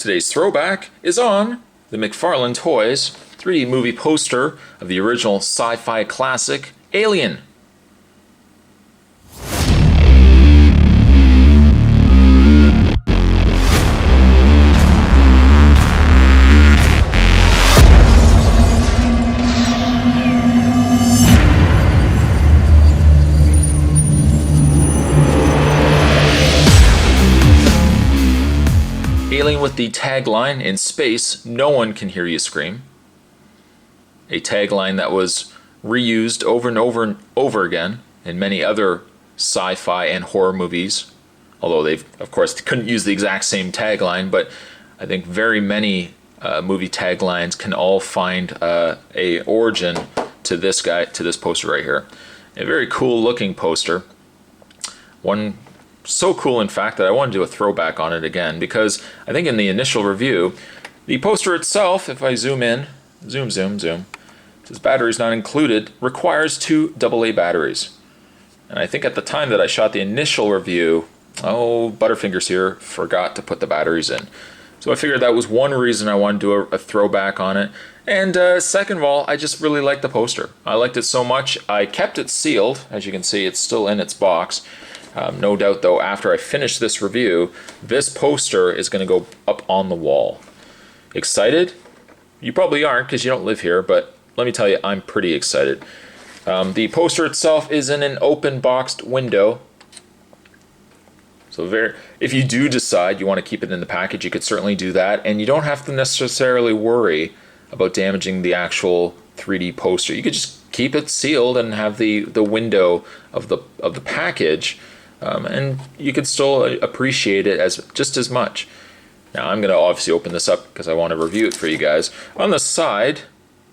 Today's throwback is on the McFarlane Toys 3D movie poster of the original sci-fi classic, Alien. Alien with the tagline, "In space, no one can hear you scream." A tagline that was reused over and over and over again in many other sci-fi and horror movies. Although they, of course, couldn't use the exact same tagline, but I think very many movie taglines can all find a origin to this poster right here. A very cool looking poster. One so cool, in fact, that I want to do a throwback on it again, because I think in the initial review, the poster itself, if I zoom in, zoom, it says batteries not included, requires 2 AA batteries. And I think at the time that I shot the initial review, Butterfingers here forgot to put the batteries in. So I figured that was one reason I wanted to do a throwback on it. And second of all, I just really liked the poster. I liked it so much, I kept it sealed. As you can see, it's still in its box. No doubt, though, after I finish this review, this poster is going to go up on the wall. Excited? You probably aren't because you don't live here, but let me tell you, I'm pretty excited. The poster itself is in an open boxed window. So if you do decide you want to keep it in the package, you could certainly do that, and you don't have to necessarily worry about damaging the actual 3D poster. You could just keep it sealed and have the window of the package. And you could still appreciate it as just as much. Now I'm going to obviously open this up because I want to review it for you guys. On the side,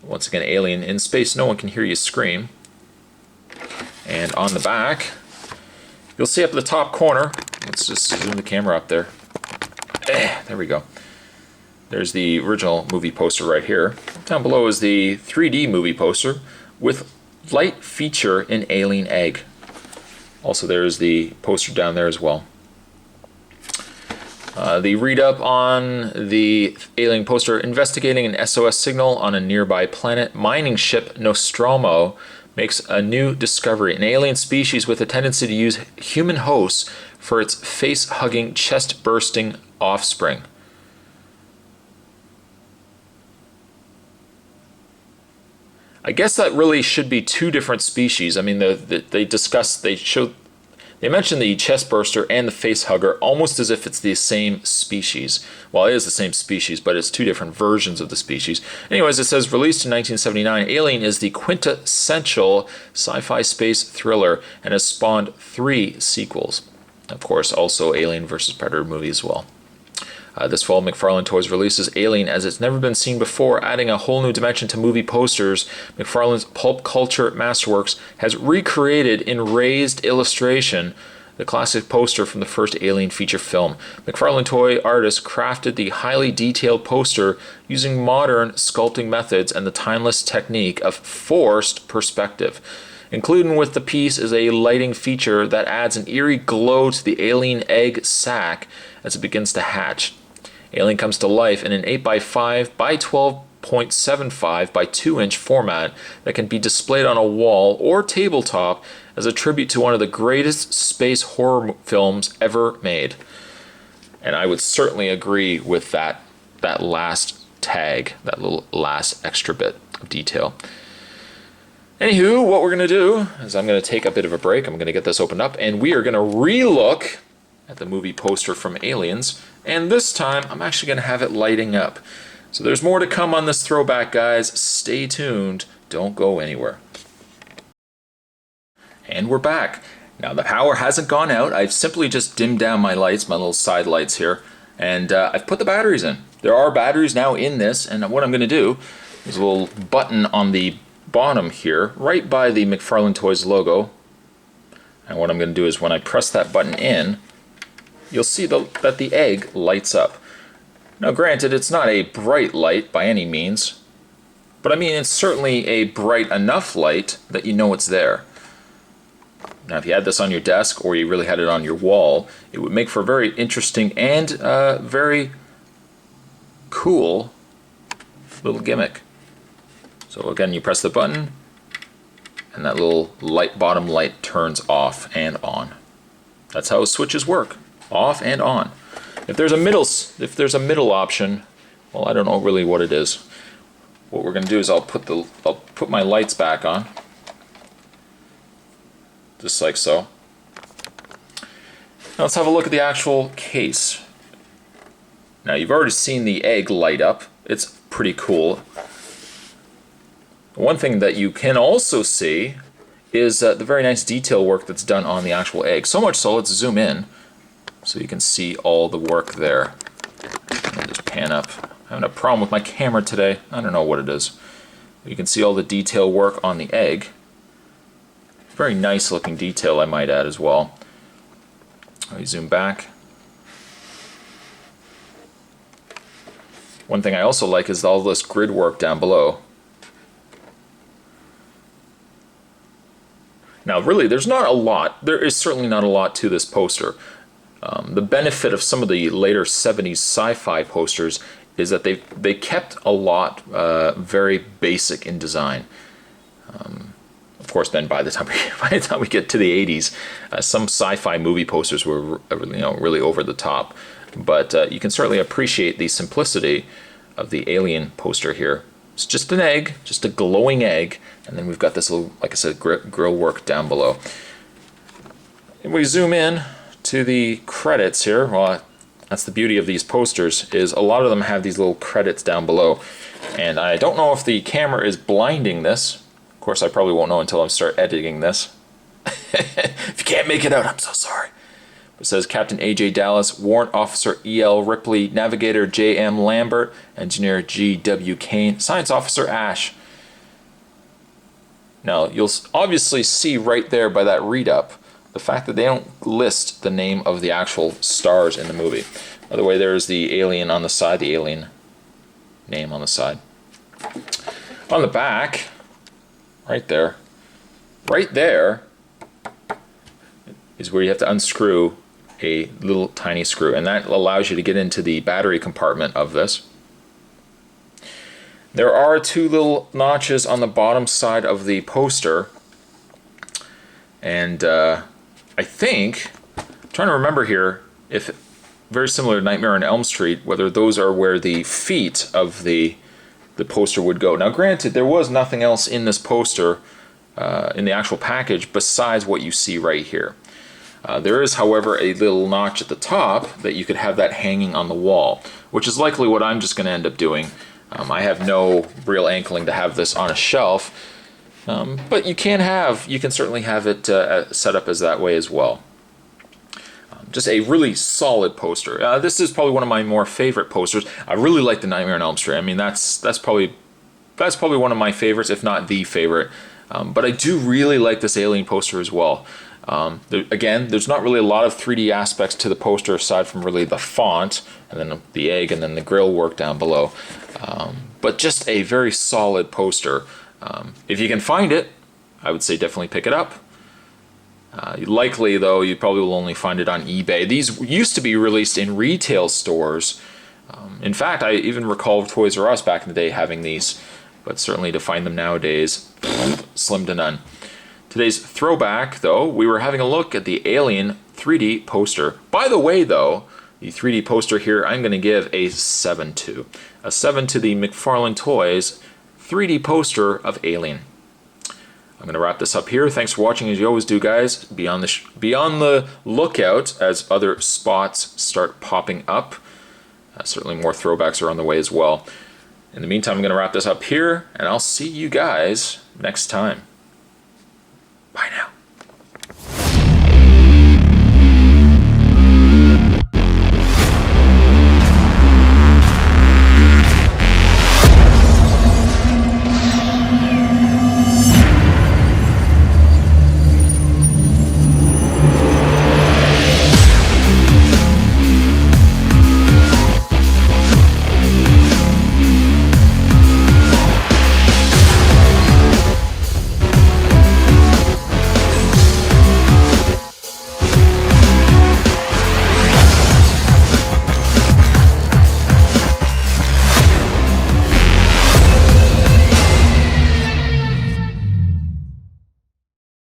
once again, Alien, in space, no one can hear you scream. And on the back, you'll see up at the top corner, let's just zoom the camera up there. There we go. There's the original movie poster right here. Down below is the 3D movie poster with light feature in alien egg. Also, there's the poster down there as well. The read-up on the Alien poster: investigating an SOS signal on a nearby planet, mining ship Nostromo makes a new discovery. An alien species with a tendency to use human hosts for its face-hugging, chest-bursting offspring. I guess that really should be 2 different species. I mean, they mentioned the chest burster and the face hugger almost as if it's the same species. Well, it is the same species, but it's 2 different versions of the species. Anyways, it says, released in 1979, Alien is the quintessential sci-fi space thriller and has spawned 3 sequels. Of course, also Alien vs. Predator movie as well. This fall, McFarlane Toys releases Alien as it's never been seen before, adding a whole new dimension to movie posters. McFarlane's pulp culture Masterworks has recreated in raised illustration the classic poster from the first Alien feature film. McFarlane toy artists crafted the highly detailed poster using modern sculpting methods and the timeless technique of forced perspective. Included with the piece is a lighting feature that adds an eerie glow to the alien egg sac as it begins to hatch. Alien comes to life in an 8x5 by 12.75 by 2-inch format that can be displayed on a wall or tabletop as a tribute to one of the greatest space horror films ever made. And I would certainly agree with that last tag, that little last extra bit of detail. Anywho, what we're going to do is I'm going to take a bit of a break. I'm going to get this opened up, and we are going to re-look at the movie poster from Aliens, and this time I'm actually going to have it lighting up. So there's more to come on this throwback, guys. Stay tuned. Don't go anywhere. And we're back. Now the power hasn't gone out. I've simply just dimmed down my lights, my little side lights here, and I've put the batteries in. There are batteries now in this, and what I'm going to do is a little button on the bottom here, right by the McFarlane Toys logo. And what I'm going to do is when I press that button in, you'll see that the egg lights up. Now granted, it's not a bright light by any means, but I mean it's certainly a bright enough light that you know it's there. Now if you had this on your desk or you really had it on your wall, it would make for a very interesting and very cool little gimmick. So again, you press the button and that little light, bottom light turns off and on. That's how switches work, off and on. If there's a middle option, well, I don't know really what it is. What we're going to do is I'll put my lights back on, just like so. Now let's have a look at the actual case. Now you've already seen the egg light up. It's pretty cool. One thing that you can also see is the very nice detail work that's done on the actual egg. So much so, let's zoom in so you can see all the work there. And just pan up. I'm having a problem with my camera today. I don't know what it is. You can see all the detail work on the egg. Very nice looking detail, I might add, as well. Let me zoom back. One thing I also like is all this grid work down below. Now really, there's not a lot. There is certainly not a lot to this poster. The benefit of some of the later 70s sci-fi posters is that they kept a lot very basic in design. Of course, then by the time we get to the 80s, some sci-fi movie posters were really over the top. But you can certainly appreciate the simplicity of the Alien poster here. It's just an egg, just a glowing egg, and then we've got this little, like I said, grill work down below. If we zoom in to the credits here, well, that's the beauty of these posters, is a lot of them have these little credits down below. And I don't know if the camera is blinding this. Of course, I probably won't know until I start editing this. If you can't make it out, I'm so sorry. It says Captain A.J. Dallas, Warrant Officer E.L. Ripley, Navigator J.M. Lambert, Engineer G.W. Kane, Science Officer Ash. Now, you'll obviously see right there by that read-up the fact that they don't list the name of the actual stars in the movie. By the way, there's the alien on the side, the alien name on the side. On the back, right there is where you have to unscrew a little tiny screw, and that allows you to get into the battery compartment of this. There are two little notches on the bottom side of the poster, and I think, I'm trying to remember here, if very similar to Nightmare on Elm Street, whether those are where the feet of the poster would go. Now granted, there was nothing else in this poster, in the actual package, besides what you see right here. There is, however, a little notch at the top that you could have that hanging on the wall, which is likely what I'm just going to end up doing. I have no real inkling to have this on a shelf, but you can certainly have it set up as that way as well. Just a really solid poster. This is probably one of my more favorite posters. I really like the Nightmare on Elm Street. I mean, that's probably one of my favorites, if not the favorite. But I do really like this Alien poster as well. Again, there's not really a lot of 3D aspects to the poster aside from really the font and then the egg and then the grill work down below. But just a very solid poster. If you can find it, I would say definitely pick it up. Likely, though, you probably will only find it on eBay. These used to be released in retail stores. In fact, I even recall Toys R Us back in the day having these, but certainly to find them nowadays, slim to none. Today's throwback, though, we were having a look at the Alien 3D poster. By the way, though, the 3D poster here, I'm going to give a 7 to. A 7 to the McFarlane Toys 3D poster of Alien. I'm going to wrap this up here. Thanks for watching, as you always do, guys. Be on the lookout as other spots start popping up. Certainly more throwbacks are on the way as well. In the meantime, I'm going to wrap this up here, and I'll see you guys next time. Bye now.